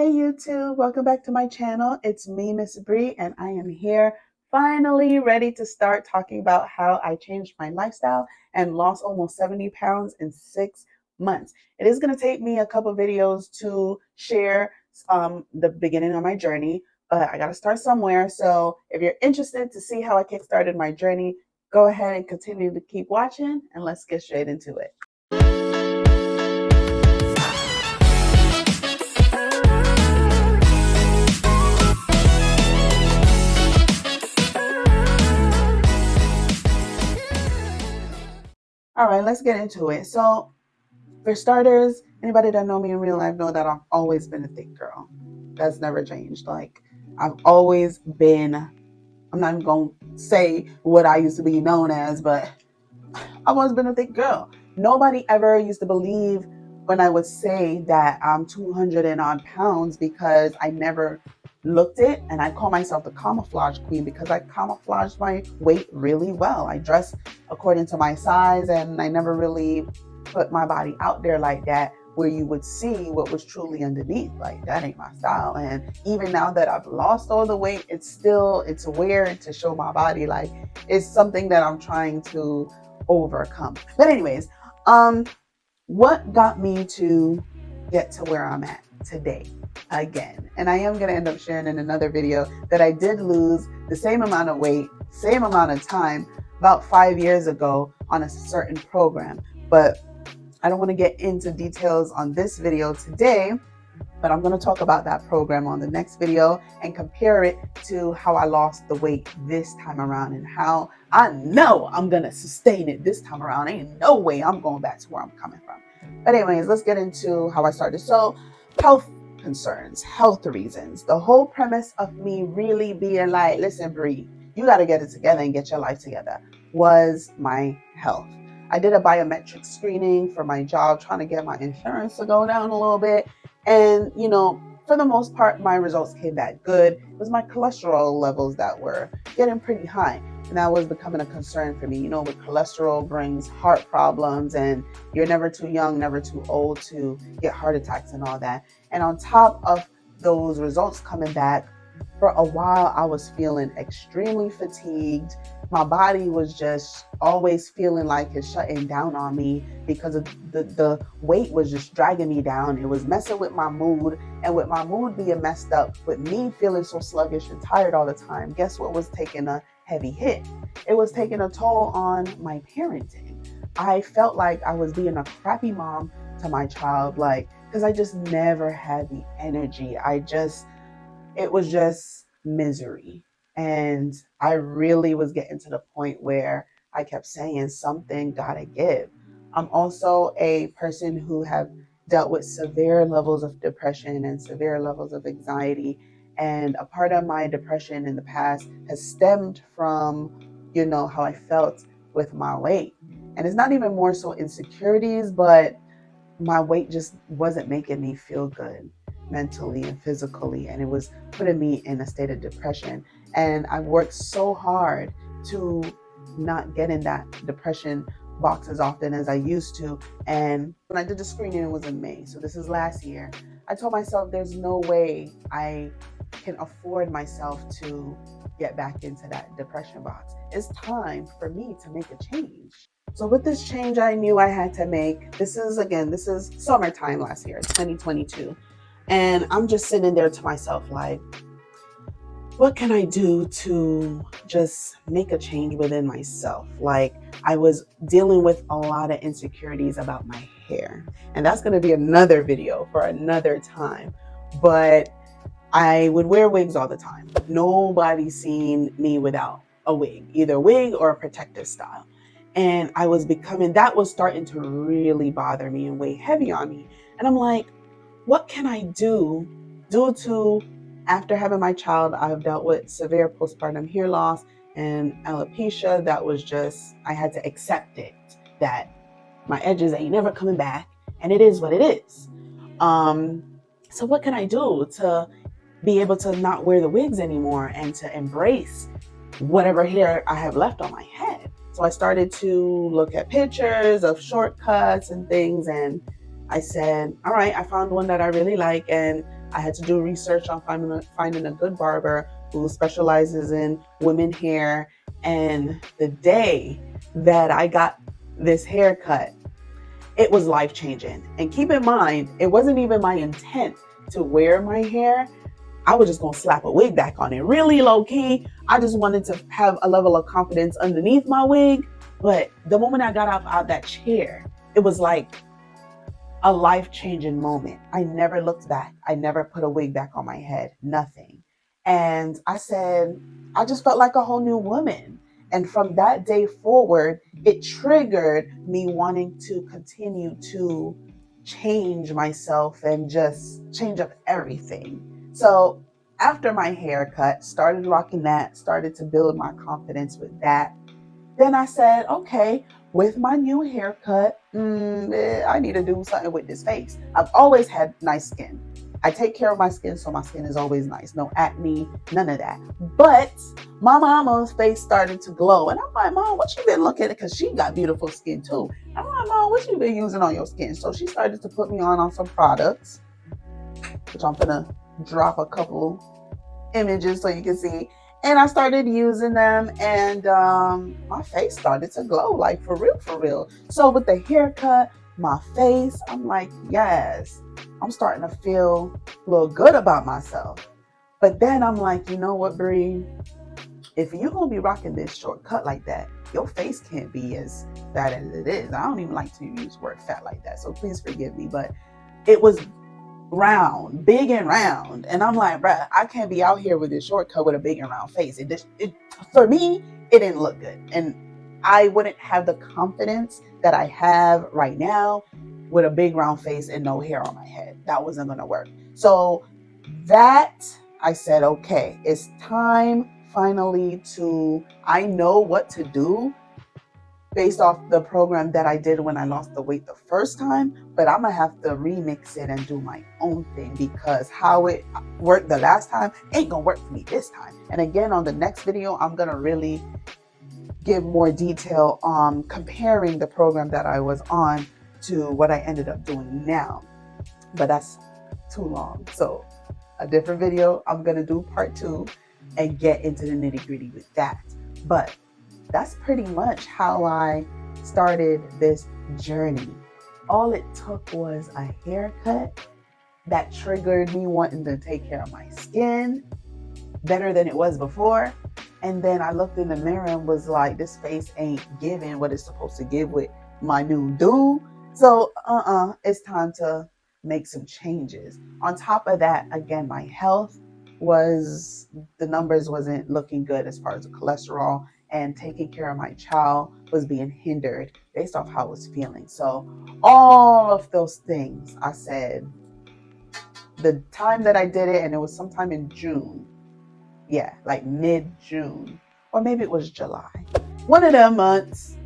Hey YouTube, welcome back to my channel. It's me, Miss Bree, and I am here finally ready to start talking about how I changed my lifestyle and lost almost 70 pounds in 6 months. It is going to take me a couple videos to share the beginning of my journey, but I got to start somewhere. So if you're interested to see how I kickstarted my journey, go ahead and continue to keep watching and let's get straight into it. All right, let's get into it. So, for starters, anybody that know me in real life know that I've always been a thick girl. That's never changed. Like, I've always been, I'm not even going to say what I used to be known as, but I've always been a thick girl. Nobody ever used to believe when I would say that I'm 200 and odd pounds because I never looked it, and I call myself the camouflage queen because I camouflaged my weight really well. I dress according to my size and I never really put my body out there like that where you would see what was truly underneath. Like, that ain't my style. And even now that I've lost all the weight, it's weird to show my body. Like, it's something that I'm trying to overcome. But anyways, what got me to get to where I'm at today again? And I am going to end up sharing in another video that I did lose the same amount of weight, same amount of time about 5 years ago on a certain program. But I don't want to get into details on this video today, but I'm going to talk about that program on the next video and compare it to how I lost the weight this time around and how I know I'm going to sustain it this time around. Ain't no way I'm going back to where I'm coming from. But anyways, let's get into how I started. So, health concerns, health reasons. The whole premise of me really being like, listen, Bree, you got to get it together and get your life together was my health. I did a biometric screening for my job, trying to get my insurance to go down a little bit. And, for the most part, my results came back good. It was my cholesterol levels that were getting pretty high. And that was becoming a concern for me. With cholesterol brings heart problems, and you're never too young, never too old to get heart attacks and all that. And on top of those results coming back, for a while, I was feeling extremely fatigued. My body was just always feeling like it's shutting down on me because of the weight was just dragging me down. It was messing with my mood, and with my mood being messed up, with me feeling so sluggish and tired all the time, guess what was taking a heavy hit? It was taking a toll on my parenting. I felt like I was being a crappy mom to my child, because I just never had the energy. It was just misery. And I really was getting to the point where I kept saying something gotta give. I'm also a person who have dealt with severe levels of depression and severe levels of anxiety. And a part of my depression in the past has stemmed from, how I felt with my weight. And it's not even more so insecurities, but my weight just wasn't making me feel good mentally and physically, and it was putting me in a state of depression. And I worked so hard to not get in that depression box as often as I used to. And when I did the screening, it was in May, so this is last year, I told myself there's no way I can afford myself to get back into that depression box. It's time for me to make a change. So with this change I knew I had to make, this is summertime last year, 2022. And I'm just sitting there to myself like, what can I do to just make a change within myself? Like, I was dealing with a lot of insecurities about my hair. And that's going to be another video for another time. But I would wear wigs all the time. Nobody's seen me without a wig, either a wig or a protective style. And that was starting to really bother me and weigh heavy on me. And I'm like, what can I do due to, after having my child, I've dealt with severe postpartum hair loss and alopecia. That was just, I had to accept it, that my edges ain't never coming back, and it is what it is. So what can I do to be able to not wear the wigs anymore and to embrace whatever hair I have left on my head? So I started to look at pictures of shortcuts and things, and I said, all right, I found one that I really like, and I had to do research on finding a good barber who specializes in women hair. And the day that I got this haircut, it was life changing. And keep in mind, it wasn't even my intent to wear my hair. I was just gonna slap a wig back on it, really low key. I just wanted to have a level of confidence underneath my wig. But the moment I got up out of that chair, it was like a life changing moment. I never looked back. I never put a wig back on my head, nothing. And I said, I just felt like a whole new woman. And from that day forward, it triggered me wanting to continue to change myself and just change up everything. So after my haircut, started rocking that, started to build my confidence with that. Then I said, okay, with my new haircut, I need to do something with this face. I've always had nice skin. I take care of my skin, so my skin is always nice. No acne, none of that. But my mama's face started to glow. And I'm like, Mom, what you been looking at? Because she got beautiful skin too. I'm like, Mom, what you been using on your skin? So she started to put me on some products, which I'm gonna drop a couple images so you can see. And I started using them, and my face started to glow, like for real, for real. So with the haircut, my face, I'm like, yes, I'm starting to feel a little good about myself. But then I'm like, you know what, Bree? If you're gonna be rocking this shortcut like that, your face can't be as fat as it is. I don't even like to use the word fat like that, so please forgive me. But it was round, big and round. And I'm like, bruh, I can't be out here with this shortcut with a big and round face. For me, it didn't look good. And I wouldn't have the confidence that I have right now with a big round face and no hair on my head. That wasn't going to work. So that I said, okay, it's time finally I know what to do based off the program that I did when I lost the weight the first time, but I'm gonna have to remix it and do my own thing, because how it worked the last time ain't gonna work for me this time. And again, on the next video, I'm gonna really give more detail on comparing the program that I was on to what I ended up doing now, but that's too long. So a different video, I'm gonna do part 2 and get into the nitty-gritty with that. But that's pretty much how I started this journey. All it took was a haircut that triggered me wanting to take care of my skin better than it was before. And then I looked in the mirror and was like, this face ain't giving what it's supposed to give with my new do. So it's time to make some changes. On top of that, again, my health the numbers wasn't looking good as far as the cholesterol, and taking care of my child was being hindered based off how I was feeling. So all of those things, I said, the time that I did it, and it was sometime in June. Yeah, like mid-June, or maybe it was July. One of them months,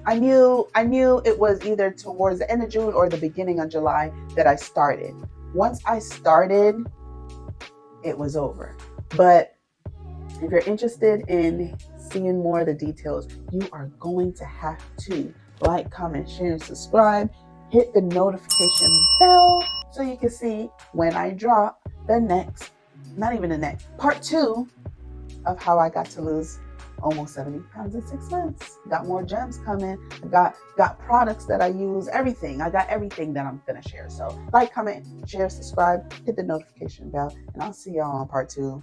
I knew it was either towards the end of June or the beginning of July that I started. Once I started, it was over. But if you're interested in seeing more of the details, you are going to have to like, comment, share, and subscribe. Hit the notification bell so you can see when I drop part 2 of how I got to lose almost 70 pounds in 6 months. Got more gems coming. I got products that I use, everything. I got everything that I'm going to share. So like, comment, share, subscribe, hit the notification bell, and I'll see y'all on part 2